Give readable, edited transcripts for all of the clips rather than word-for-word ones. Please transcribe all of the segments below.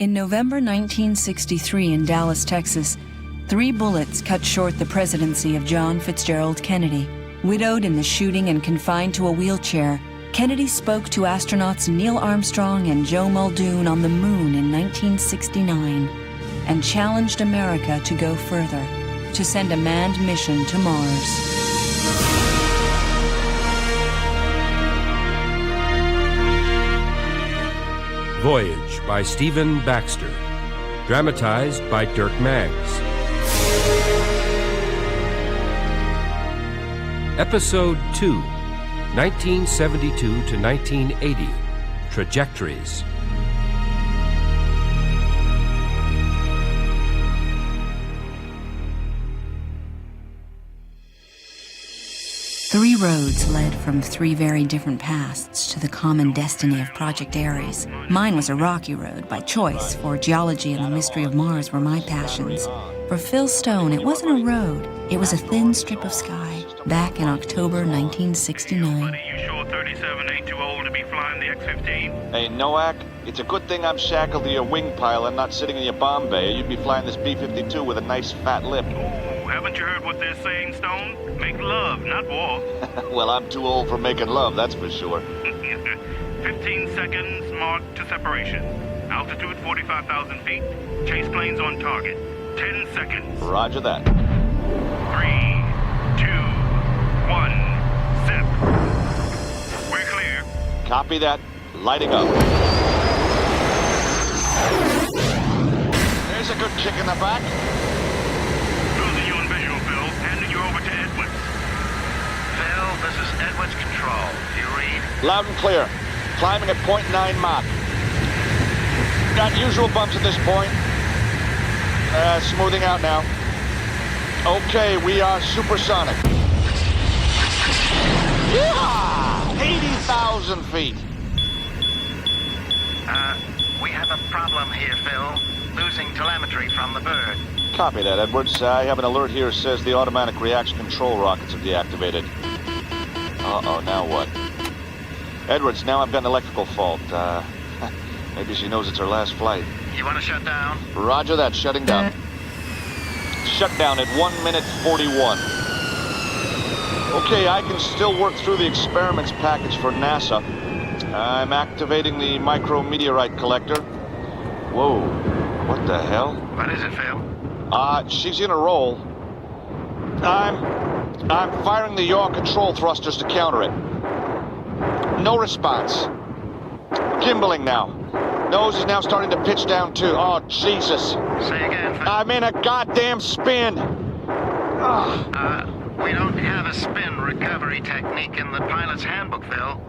In November 1963 in Dallas, Texas, 3 bullets cut short the presidency of John Fitzgerald Kennedy. Widowed in the shooting and confined to a wheelchair, Kennedy spoke to astronauts Neil Armstrong and Joe Muldoon on the moon in 1969 and challenged America to go further, to send a manned mission to Mars. Voyage by Stephen Baxter. Dramatized by Dirk Maggs. Episode 2, 1972 to 1980. Trajectories. Three roads led from 3 very different paths to the common destiny of Project Ares. Mine was a rocky road by choice, for geology and the mystery of Mars were my passions. For Phil Stone, it wasn't a road, it was a thin strip of sky, back in October 1969. You sure 37 ain't too old to be flying the X-15? Hey, Nowak, it's a good thing I'm shackled to your wing pile and not sitting in your bomb bay. You'd be flying this B-52 with a nice fat lip. Oh, haven't you heard what they're saying, Stone? Make love, not war. Well, I'm too old for making love, that's for sure. 15 seconds marked to separation. Altitude 45,000 feet. Chase planes on target. 10 seconds. Roger that. 3, 2, 1, zip. We're clear. Copy that. Lighting up. There's a good kick in the back. Losing you in visual, Phil. Handing you over to Edwards. Phil, this is Edwards Control. Do you read? Loud and clear. Climbing at 0.9 Mach. Got usual bumps at this point. Smoothing out now. Okay, we are supersonic. Yeah! 80,000 feet. We have a problem here, Phil. Losing telemetry from the bird. Copy that, Edwards. I have an alert here that says the automatic reaction control rockets have deactivated. Uh-oh, now what? Edwards, now I've got an electrical fault. Maybe she knows it's her last flight. You want to shut down? Roger that, shutting down. Shut down at 1 minute 41. Okay, I can still work through the experiments package for NASA. I'm activating the micrometeorite collector. Whoa, what the hell? What is it, Phil? She's in a roll. I'm firing the yaw control thrusters to counter it. No response. Gimbaling now. Nose is now starting to pitch down too. Oh, Jesus. Say again, Phil. I'm in a goddamn spin. We don't have a spin recovery technique in the pilot's handbook, Phil.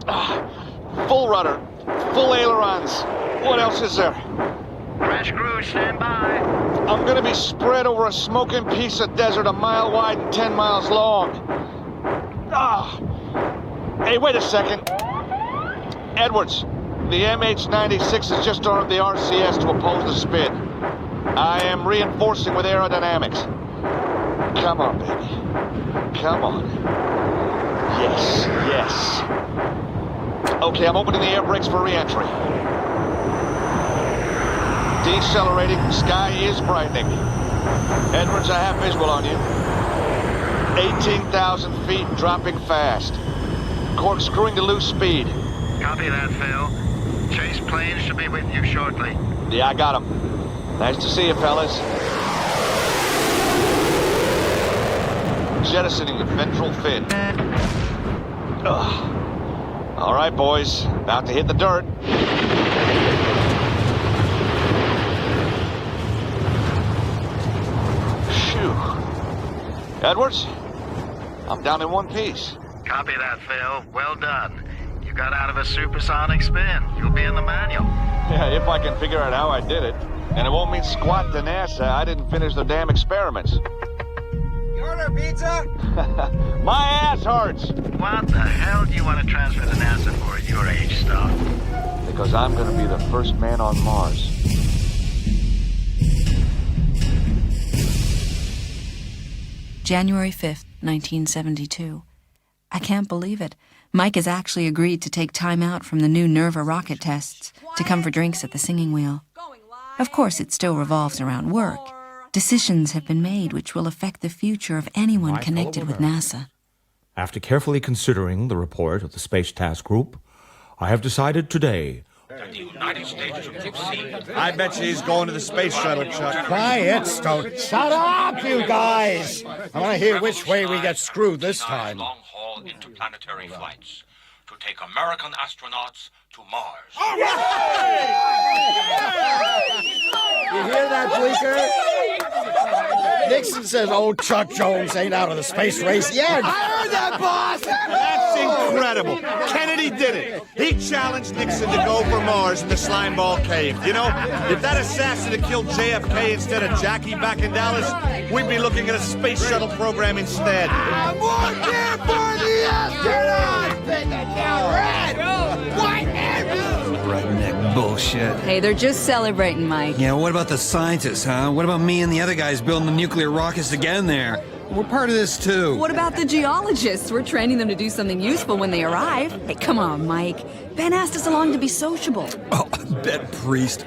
Full rudder. Full ailerons. What else is there? Crash crew, stand by. I'm gonna be spread over a smoking piece of desert 1 mile wide and 10 miles long. Hey, wait a second. Edwards, the MH-96 has just ordered the RCS to oppose the spin. I am reinforcing with aerodynamics. Come on, baby. Come on. Yes, yes. Okay, I'm opening the air brakes for re-entry. Decelerating, sky is brightening. Edwards, I have visual on you. 18,000 feet, dropping fast. Corkscrewing to loose speed. Copy that, Phil. Chase plane should be with you shortly. Yeah, I got him. Nice to see you, fellas. Jettisoning the ventral fin. Ugh. All right, boys. About to hit the dirt. Phew. Edwards, I'm down in one piece. Copy that, Phil. Well done. You got out of a supersonic spin. You'll be in the manual. Yeah, if I can figure out how I did it. And it won't mean squat to NASA. I didn't finish the damn experiments. You order pizza? My ass hurts. What the hell do you want to transfer to NASA for at your age, Stone? Because I'm going to be the first man on Mars. January 5th, 1972. I can't believe it. Mike has actually agreed to take time out from the new Nerva rocket tests to come for drinks at the singing wheel. I Of course, it still revolves around work. Decisions have been made which will affect the future of anyone connected with NASA. After carefully considering the report of the Space Task Group, I have decided today that the United States should proceed. I bet you he's going to the space shuttle, Chuck. Quiet, Stone. Shut up, you guys! I want to hear which way we get screwed this time. Long-haul interplanetary flights to take American astronauts to Mars. You hear that, Bleeker? Nixon says old Chuck Jones ain't out of the space race yet. I heard that, boss! That's incredible. Kennedy did it. He challenged Nixon to go for Mars in the Slimeball Cave. You know, if that assassin had killed JFK instead of Jackie back in Dallas, we'd be looking at a space shuttle program instead. I'm working for the astronauts! Pick it down red! White and blue! Redneck bullshit. Hey, they're just celebrating, Mike. Yeah, what about the scientists, huh? What about me and the other guys building the nuclear rockets to get in there? We're part of this, too. What about the geologists? We're training them to do something useful when they arrive. Hey, come on, Mike. Ben asked us along to be sociable. Oh, Ben Priest.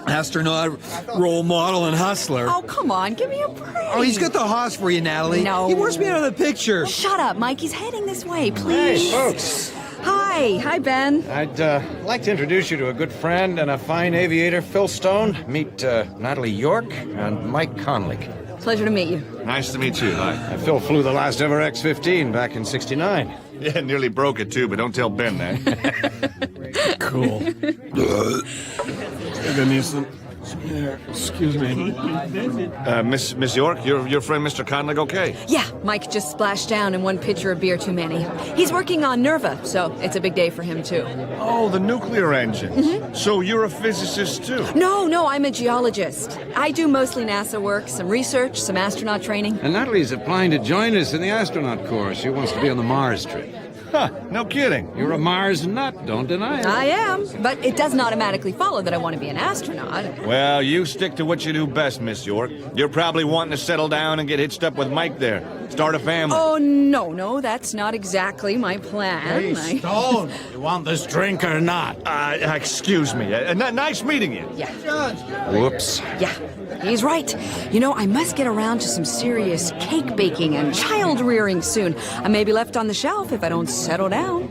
Astronaut, role model, and hustler. Oh, come on, give me a break. Oh, he's got the hoss for you, Natalie. No. He wants me out of the picture. Shut up, Mike. He's heading this way, please. Hey, folks. Hi, Ben. I'd like to introduce you to a good friend and a fine aviator, Phil Stone. Meet Natalie York and Mike Conley. Pleasure to meet you. Nice to meet you. Hi. Phil flew the last ever X-15 back in '69. Yeah, nearly broke it, too, but don't tell Ben that. Cool. Excuse me. Miss York, your friend Mr. Conley okay? Yeah, Mike just splashed down in one pitcher of beer too many. He's working on Nerva, so it's a big day for him, too. Oh, the nuclear engine. So you're a physicist, too? No, I'm a geologist. I do mostly NASA work, some research, some astronaut training. And Natalie's applying to join us in the astronaut corps. She wants to be on the Mars trip. Huh, no kidding. You're a Mars nut, don't deny it. I am, but it doesn't automatically follow that I want to be an astronaut. Well, you stick to what you do best, Miss York. You're probably wanting to settle down and get hitched up with Mike there. Start a family. Oh, no, that's not exactly my plan. Hey, Stone, you want this drink or not? Excuse me. Nice meeting you. Yeah. Whoops. Yeah, he's right. You know, I must get around to some serious cake baking and child rearing soon. I may be left on the shelf if I don't settle down.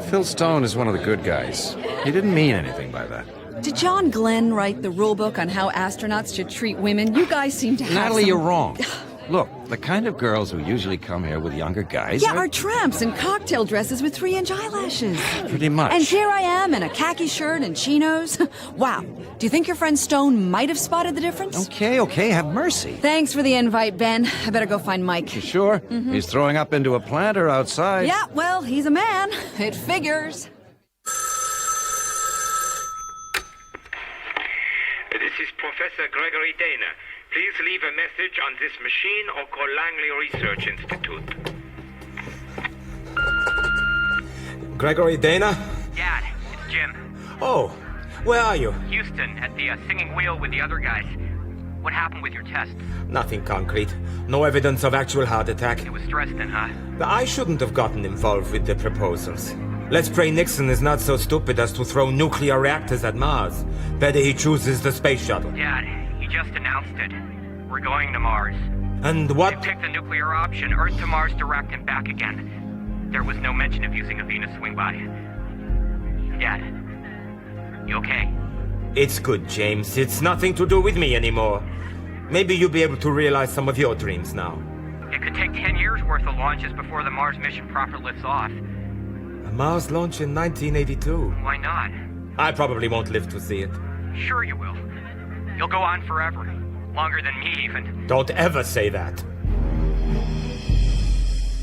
Phil Stone is one of the good guys. He didn't mean anything by that. Did John Glenn write the rule book on how astronauts should treat women? You guys seem to have Natalie, some... you're wrong. Look, the kind of girls who usually come here with younger guys... Yeah, are tramps in cocktail dresses with 3-inch eyelashes. Pretty much. And here I am in a khaki shirt and chinos. Wow. Do you think your friend Stone might have spotted the difference? Okay, have mercy. Thanks for the invite, Ben. I better go find Mike. You sure? He's throwing up into a plant or outside? Yeah, well, he's a man. It figures. This is Professor Gregory Dana. Please leave a message on this machine or call Langley Research Institute. Gregory Dana? Dad, it's Jim. Oh, where are you? Houston, at the singing wheel with the other guys. What happened with your test? Nothing concrete. No evidence of actual heart attack. It was Dresden, huh? But I shouldn't have gotten involved with the proposals. Let's pray Nixon is not so stupid as to throw nuclear reactors at Mars. Better he chooses the space shuttle. Dad, he just announced it. We're going to Mars. And what? They picked the nuclear option, Earth to Mars direct and back again. There was no mention of using a Venus swing-by. Dad, you okay? It's good, James. It's nothing to do with me anymore. Maybe you'll be able to realize some of your dreams now. It could take 10 years worth of launches before the Mars mission proper lifts off. A Mars launch in 1982. Why not? I probably won't live to see it. Sure you will. You'll go on forever. Longer than me, even. Don't ever say that.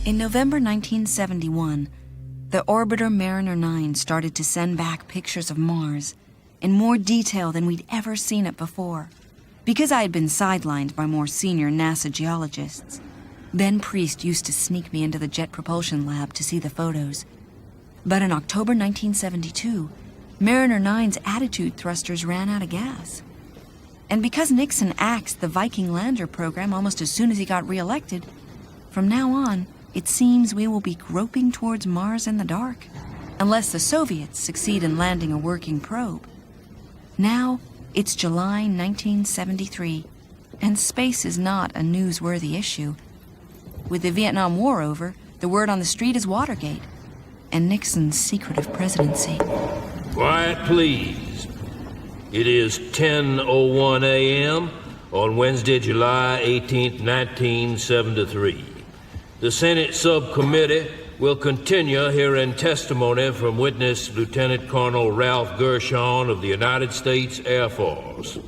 In November 1971, the orbiter Mariner 9 started to send back pictures of Mars in more detail than we'd ever seen it before. Because I had been sidelined by more senior NASA geologists, Ben Priest used to sneak me into the Jet Propulsion Lab to see the photos. But in October 1972, Mariner 9's attitude thrusters ran out of gas. And because Nixon axed the Viking lander program almost as soon as he got reelected, from now on, it seems we will be groping towards Mars in the dark, unless the Soviets succeed in landing a working probe. Now, It's July 1973, and space is not a newsworthy issue. With the Vietnam War over, the word on the street is Watergate, and Nixon's secretive presidency. Quiet, please. It is 10:01 a.m. on Wednesday, July 18th, 1973. The Senate Subcommittee will continue hearing testimony from witness Lieutenant Colonel Ralph Gershon of the United States Air Force.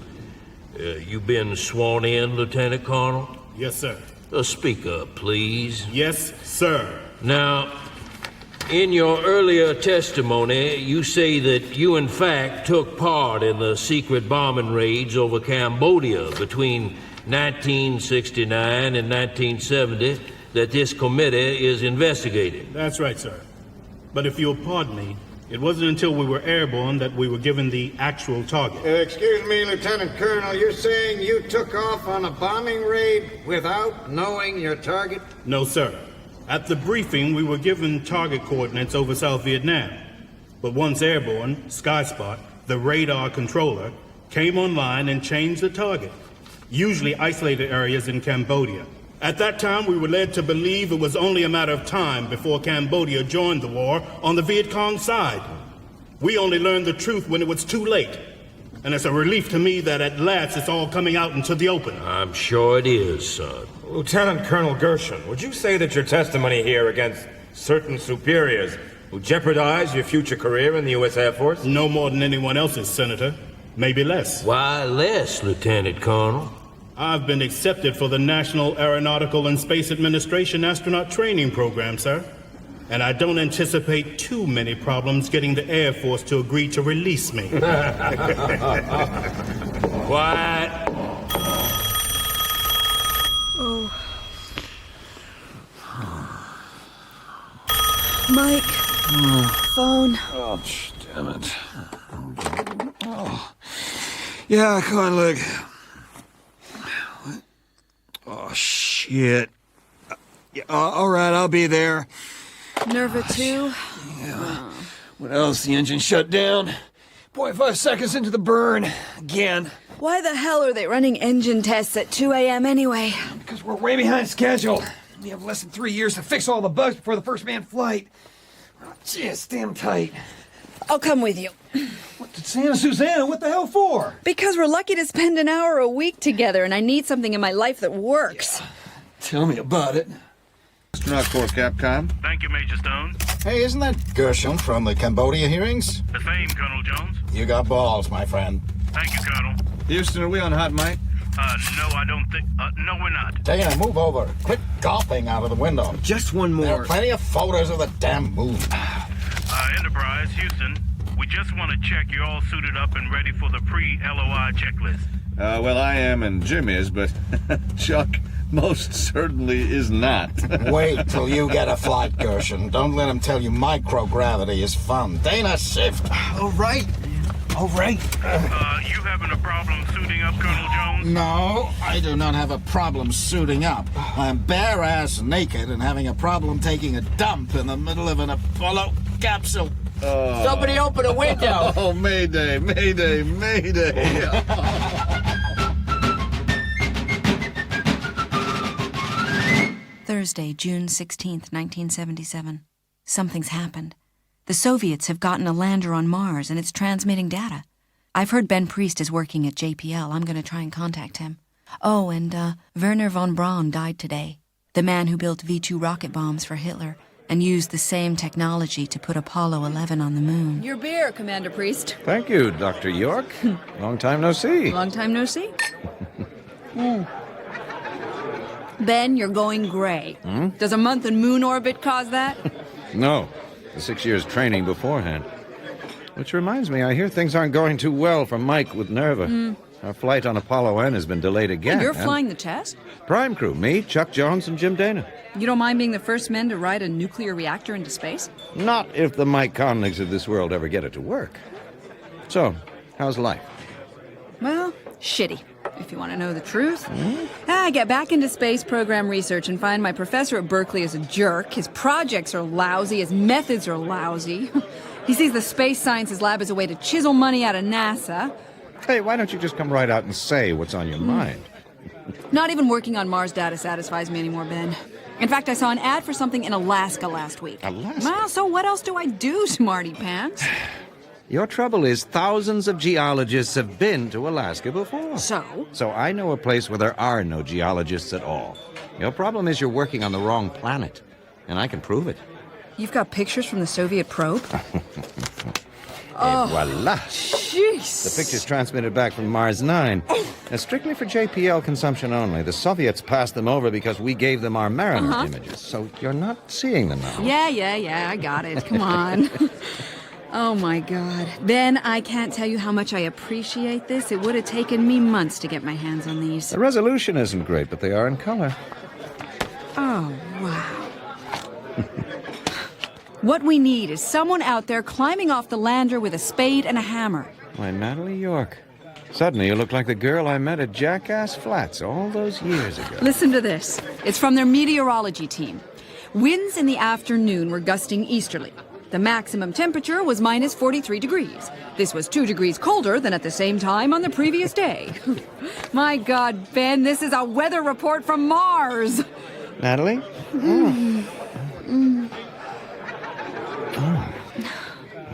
You been sworn in, Lieutenant Colonel? Yes, sir. Speak up, please. Yes, sir. Now, in your earlier testimony, you say that you in fact took part in the secret bombing raids over Cambodia between 1969 and 1970 that this committee is investigating. That's right, sir. But if you'll pardon me, it wasn't until we were airborne that we were given the actual target. Excuse me, Lieutenant Colonel, you're saying you took off on a bombing raid without knowing your target? No, sir. At the briefing, we were given target coordinates over South Vietnam. But once airborne, Skyspot, the radar controller, came online and changed the target, usually isolated areas in Cambodia. At that time, we were led to believe it was only a matter of time before Cambodia joined the war on the Viet Cong side. We only learned the truth when it was too late. And it's a relief to me that at last it's all coming out into the open. I'm sure it is, son. Lieutenant Colonel Gershon, would you say that your testimony here against certain superiors will jeopardize your future career in the U.S. Air Force? No more than anyone else's, Senator. Maybe less. Why less, Lieutenant Colonel? I've been accepted for the National Aeronautical and Space Administration astronaut training program, sir. And I don't anticipate too many problems getting the Air Force to agree to release me. Quiet. Oh. Mike. Phone. Oh, damn it. Oh. Yeah, come on, look. Oh, shit. Yeah, all right, I'll be there. Nerva 2? Yeah. What else? The engine shut down. 0.5 seconds into the burn. Again. Why the hell are they running engine tests at 2 a.m. anyway? Because we're way behind schedule. We have less than 3 years to fix all the bugs before the first manned flight. Oh, gee, it's damn tight. I'll come with you. What, to Santa Susana? What the hell for? Because we're lucky to spend an hour a week together, and I need something in my life that works. Yeah. Tell me about it. Astronaut Corps, Capcom. Thank you, Major Stone. Hey, isn't that Gershon from the Cambodia hearings? The same, Colonel Jones. You got balls, my friend. Thank you, Colonel. Houston, are we on hot mic? No, I don't think... no, we're not. Dana, move over. Quit gawping out of the window. Just one more. There are plenty of photos of the damn moon. Enterprise, Houston. We just want to check you're all suited up and ready for the pre-LOI checklist. Well, I am and Jim is, but Chuck most certainly is not. Wait till you get a flight, Gershon. Don't let him tell you microgravity is fun. Dana, shift. All right. All right. You having a problem suiting up, Colonel Jones? No, I do not have a problem suiting up. I'm bare-ass naked and having a problem taking a dump in the middle of an Apollo capsule. Somebody open a window! Oh, mayday, mayday, mayday. Thursday, June 16th, 1977. Something's happened. The Soviets have gotten a lander on Mars, and it's transmitting data. I've heard Ben Priest is working at JPL. I'm going to try and contact him. Oh, and Werner von Braun died today. The man who built V-2 rocket bombs for Hitler and used the same technology to put Apollo 11 on the moon. Your beer, Commander Priest. Thank you, Dr. York. Long time no see. Long time no see. Ben, you're going gray. Does a month in moon orbit cause that? No. The 6 years training beforehand. Which reminds me, I hear things aren't going too well for Mike with Nerva. Our flight on Apollo N has been delayed again. You're flying the test? Prime crew, me, Chuck Jones, and Jim Dana. You don't mind being the first men to ride a nuclear reactor into space? Not if the Mike Connigs of this world ever get it to work. So, how's life? Well, shitty, if you want to know the truth. I get back into space program research and find my professor at Berkeley is a jerk. His projects are lousy. His methods are lousy. He sees the Space Sciences Lab as a way to chisel money out of NASA. Hey, why don't you just come right out and say what's on your mind? Not even working on Mars data satisfies me anymore, Ben. In fact, I saw an ad for something in Alaska last week. Alaska? Well, so what else do I do, smarty pants? Your trouble is thousands of geologists have been to Alaska before. So? So I know a place where there are no geologists at all. Your problem is you're working on the wrong planet, and I can prove it. You've got pictures from the Soviet probe? Et voila! Jeez! The pictures transmitted back from Mars 9. Now, strictly for JPL consumption only. The Soviets passed them over because we gave them our Mariner images, so you're not seeing them now. Yeah, I got it. Come on. Oh, my God. Ben, I can't tell you how much I appreciate this. It would have taken me months to get my hands on these. The resolution isn't great, but they are in color. Oh, wow. What we need is someone out there climbing off the lander with a spade and a hammer. Why, Natalie York. Suddenly you look like the girl I met at Jackass Flats all those years ago. Listen to this. It's from their meteorology team. Winds in the afternoon were gusting easterly. The maximum temperature was minus 43 degrees. This was 2 degrees colder than at the same time on the previous day. My God, Ben, this is a weather report from Mars. Natalie?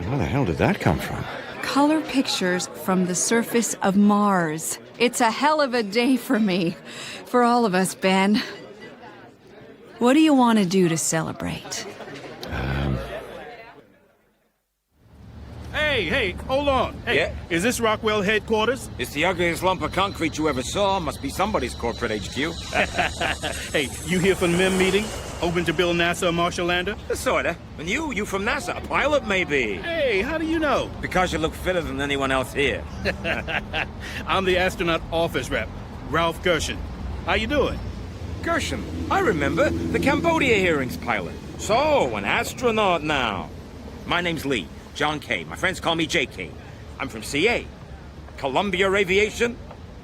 Where the hell did that come from? Color pictures from the surface of Mars. It's a hell of a day for me. For all of us, Ben. What do you want to do to celebrate? Hey, hold on. Hey, Yeah? is this Rockwell headquarters? It's the ugliest lump of concrete you ever saw. Must be somebody's corporate HQ. Hey, you here for the MEM meeting? Hoping to build NASA a Martian lander? Sorta. And you from NASA. A pilot, maybe. Hey, how do you know? Because you look fitter than anyone else here. I'm the astronaut office rep, Ralph Gershon. How you doing? Gershon, I remember. The Cambodia hearings pilot. So, an astronaut now. My name's Lee. John K. My friends call me JK. I'm from CA. Columbia Aviation?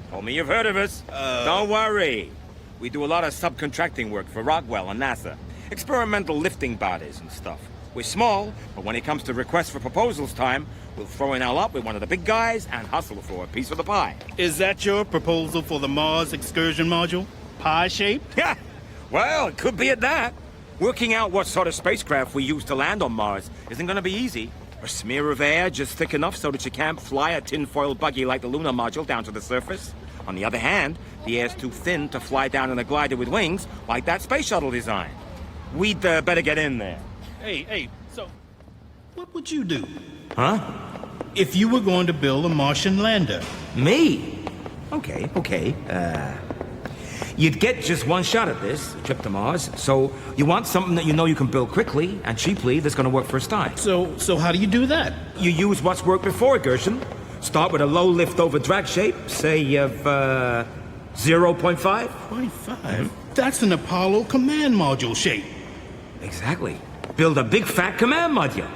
Told me you've heard of us. Don't worry. We do a lot of subcontracting work for Rockwell and NASA. Experimental lifting bodies and stuff. We're small, but when it comes to requests for proposals time, we'll throw in our lot with one of the big guys and hustle for a piece of the pie. Is that your proposal for the Mars excursion module? Pie-shaped? Yeah. Well, it could be at that. Working out what sort of spacecraft we use to land on Mars isn't going to be easy. A smear of air just thick enough so that you can't fly a tinfoil buggy like the lunar module down to the surface. On the other hand, the air's too thin to fly down in a glider with wings like that space shuttle design. We'd better get in there. Hey, so what would you do Huh? if you were going to build a Martian lander? Me? Okay. You'd get just one shot at this, a trip to Mars, so you want something that you know you can build quickly and cheaply that's gonna work first time. So how do you do that? You use what's worked before, Gershon. Start with a low lift-over drag shape, say of 0.5. 0.5? That's an Apollo command module shape. Exactly. Build a big fat command module.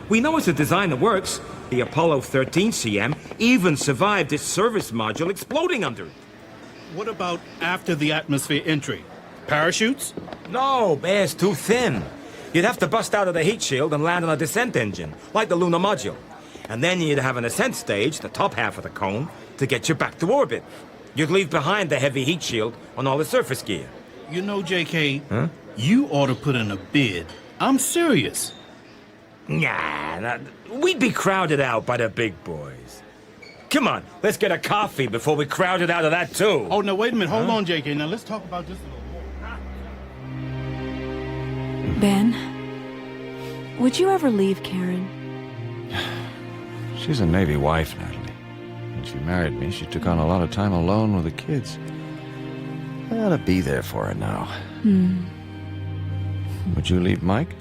We know it's a design that works. The Apollo 13 CM even survived its service module exploding under it. What about after the atmosphere entry? Parachutes? No, air's too thin. You'd have to bust out of the heat shield and land on a descent engine, like the lunar module. And then you'd have an ascent stage, the top half of the cone, to get you back to orbit. You'd leave behind the heavy heat shield on all the surface gear. You know, JK, you ought to put in a bid. I'm serious. Nah, we'd be crowded out by the big boys. Come on, let's get a coffee before we crowd it out of that, too. Oh, no, wait a minute. Hold on, JK. Now, let's talk about this a little more. Ben, would you ever leave Karen? She's a Navy wife, Natalie. When she married me, she took on a lot of time alone with the kids. I ought to be there for her now. Would you leave Mike?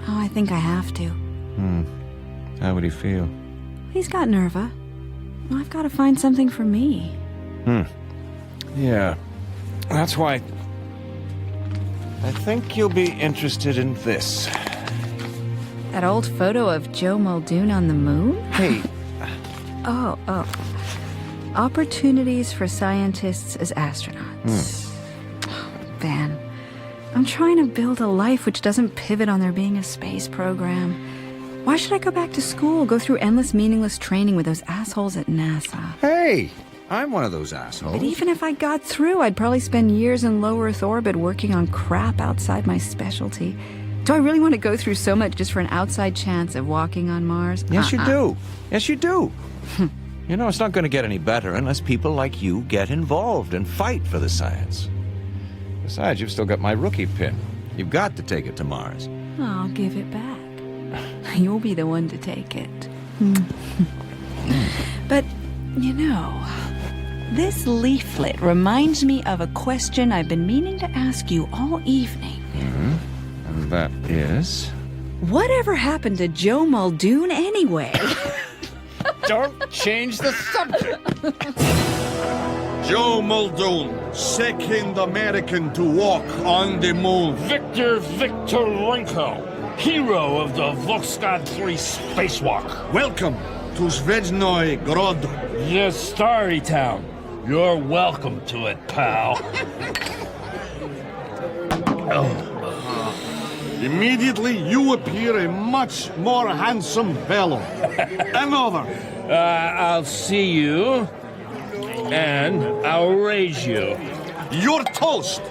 Oh, I think I have to. How would he feel? He's got Nerva. Well, I've got to find something for me. Yeah. That's why I think you'll be interested in this. That old photo of Joe Muldoon on the moon? Hey. Oh. Opportunities for scientists as astronauts. Ben, I'm trying to build a life which doesn't pivot on there being a space program. Why should I go back to school, go through endless, meaningless training with those assholes at NASA? Hey, Hey, I'm one of those assholes. But even if I got through, I'd probably spend years in low Earth orbit working on crap outside my specialty. Do I really want to go through so much just for an outside chance of walking on Mars? Yes, you do. Yes, you do. You know, it's not going to get any better unless people like you get involved and fight for the science. Besides, you've still got my rookie pin. You've got to take it to Mars. I'll give it back. You'll be the one to take it. But, you know, this leaflet reminds me of a question I've been meaning to ask you all evening. And that is? Whatever happened to Joe Muldoon anyway? Don't change the subject. Joe Muldoon, second American to walk on the moon. Victor Victorenko, hero of the Volkswagen 3 spacewalk. Welcome to Zvezdnoy Grod. Yes, Starry Town. You're welcome to it, pal. Immediately, you appear a much more handsome fellow. Another. I'll see you, and I'll raise you. Your toast.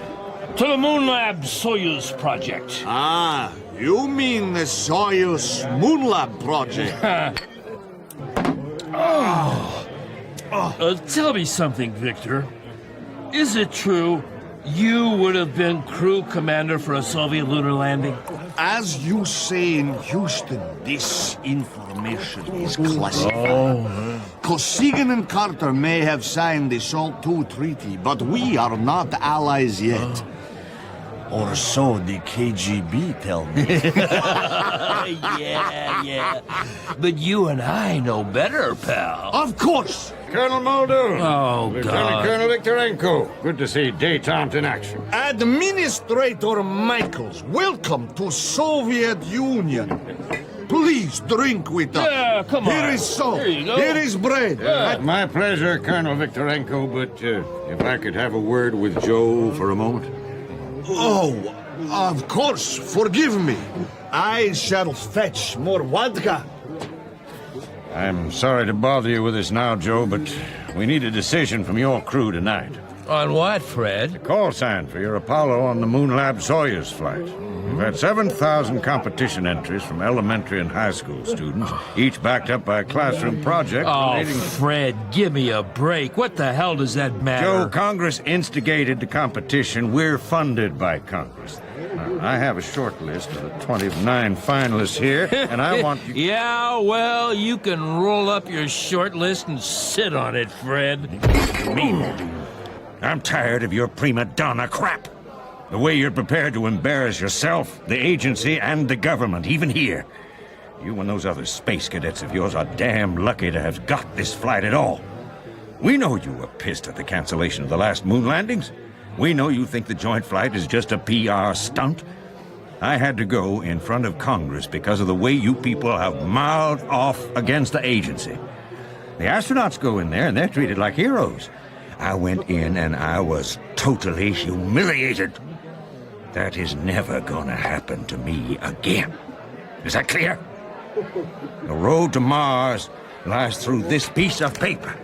To the Moon Lab Soyuz project. Ah, you mean the Soyuz Moon Lab project. Tell me something, Victor. Is it true you would have been crew commander for a Soviet lunar landing? As you say in Houston, this information is classified. Kosygin and Carter may have signed the SALT II treaty, but we are not allies yet. Or so the KGB tell me. Yeah. But you and I know better, pal. Of course. Colonel Muldoon. Oh, Lieutenant God. Colonel Victorenko. Good to see détente in action. Administrator Michaels, welcome to Soviet Union. Please drink with us. Yeah, come on. Here is salt. Here you go. Here is bread. My pleasure, Colonel Victorenko, but if I could have a word with Joe for a moment. Oh, of course. Forgive me. I shall fetch more vodka. I'm sorry to bother you with this now, Joe, but we need a decision from your crew tonight. On what, Fred? Call sign for your Apollo on the Moon Lab Soyuz flight. We've had 7,000 competition entries from elementary and high school students, each backed up by a classroom project relating... Fred, give me a break. What the hell does that matter? Joe, Congress instigated the competition. We're funded by Congress. Now, I have a short list of the 29 finalists here, and I want you... Yeah, well, you can roll up your short list and sit on it, Fred. I'm tired of your prima donna crap. The way you're prepared to embarrass yourself, the agency, and the government, even here. You and those other space cadets of yours are damn lucky to have got this flight at all. We know you were pissed at the cancellation of the last moon landings. We know you think the joint flight is just a PR stunt. I had to go in front of Congress because of the way you people have mouthed off against the agency. The astronauts go in there and they're treated like heroes. I went in and I was totally humiliated. That is never gonna happen to me again. Is that clear? The road to Mars lies through this piece of paper.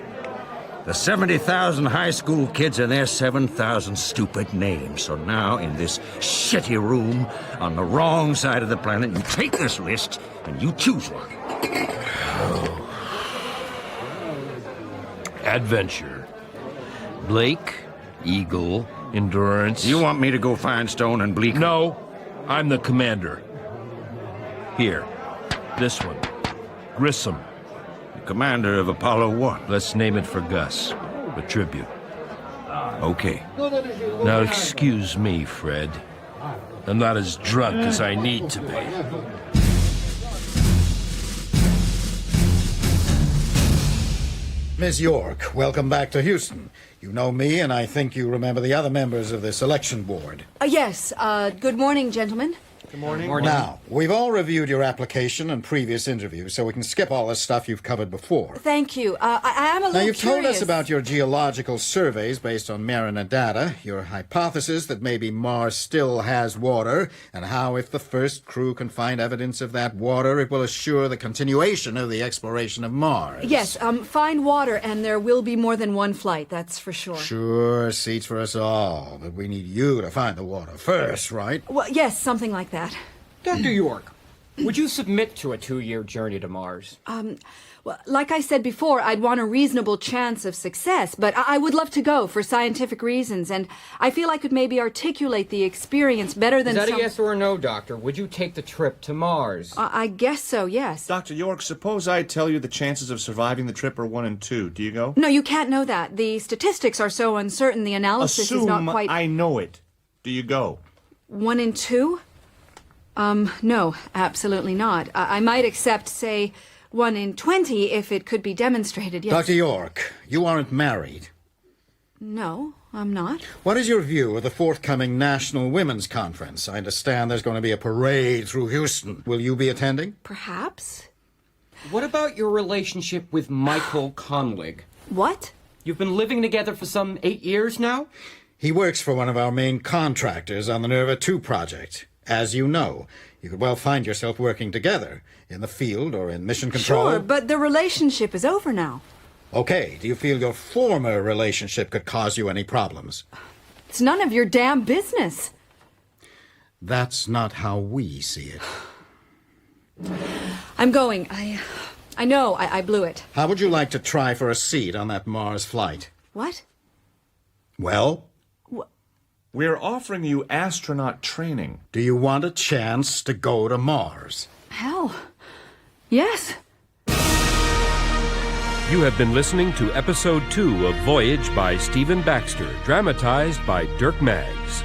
The 70,000 high school kids and their 7,000 stupid names. So now, in this shitty room on the wrong side of the planet, you take this list and you choose one. Adventure. Blake, Eagle, Endurance. You want me to go find Stone and Bleak? No, I'm the commander. Here, this one. Grissom. The commander of Apollo 1. Let's name it for Gus. A tribute. Okay. Now excuse me, Fred. I'm not as drunk as I need to be. Miss York, welcome back to Houston. You know me, and I think you remember the other members of the selection board. Yes, good morning, gentlemen. Good morning. Now, we've all reviewed your application and previous interviews, so we can skip all this stuff you've covered before. Thank you. I am a little Now, you've told curious. us about your geological surveys based on Mariner data, your hypothesis that maybe Mars still has water, and how if the first crew can find evidence of that water, it will assure the continuation of the exploration of Mars. Yes, find water, and there will be more than one flight, that's for sure. Sure, seats for us all, but we need you to find the water first, right? Well, yes, something like that. Dr. York, would you submit to a 2-year journey to Mars? Well, like I said before, I'd want a reasonable chance of success, but I would love to go for scientific reasons, and I feel I could maybe articulate the experience better than Is that some... a yes or a no, Doctor? Would you take the trip to Mars? I guess so, yes. Dr. York, suppose I tell you the chances of surviving the trip are 1 in 2. Do you go? No, you can't know that. The statistics are so uncertain, the analysis is not quite... I know it. Do you go? 1 in 2? No, absolutely not. I might accept, say, 1 in 20 if it could be demonstrated, yes. Dr. York, you aren't married. No, I'm not. What is your view of the forthcoming National Women's Conference? I understand there's going to be a parade through Houston. Will you be attending? Perhaps. What about your relationship with Michael Conlig? What? You've been living together for some 8 years now? He works for one of our main contractors on the Nerva 2 project. As you know, you could well find yourself working together in the field or in mission control. Sure, but the relationship is over now. Okay, do you feel your former relationship could cause you any problems? It's none of your damn business. That's not how we see it. I'm going. I know I blew it. How would you like to try for a seat on that Mars flight? What? Well? We're offering you astronaut training. Do you want a chance to go to Mars? Hell, yes. You have been listening to Episode 2 of Voyage by Stephen Baxter, dramatized by Dirk Maggs.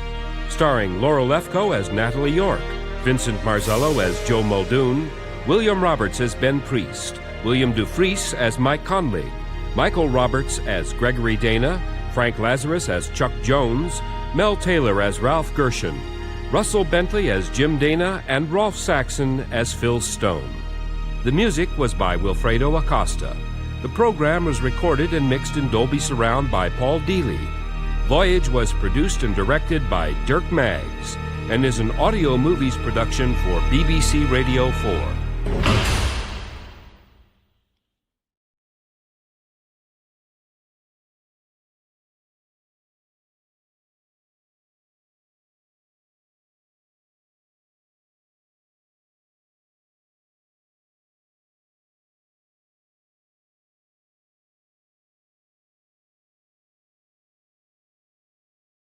Starring Laurel Lefko as Natalie York, Vincent Marzello as Joe Muldoon, William Roberts as Ben Priest, William Dufresne as Mike Conlig, Michael Roberts as Gregory Dana, Frank Lazarus as Chuck Jones, Mel Taylor as Ralph Gershon, Russell Bentley as Jim Dana, and Rolf Saxon as Phil Stone. The music was by Wilfredo Acosta. The program was recorded and mixed in Dolby Surround by Paul Deely. Voyage was produced and directed by Dirk Maggs and is an audio movies production for BBC Radio 4.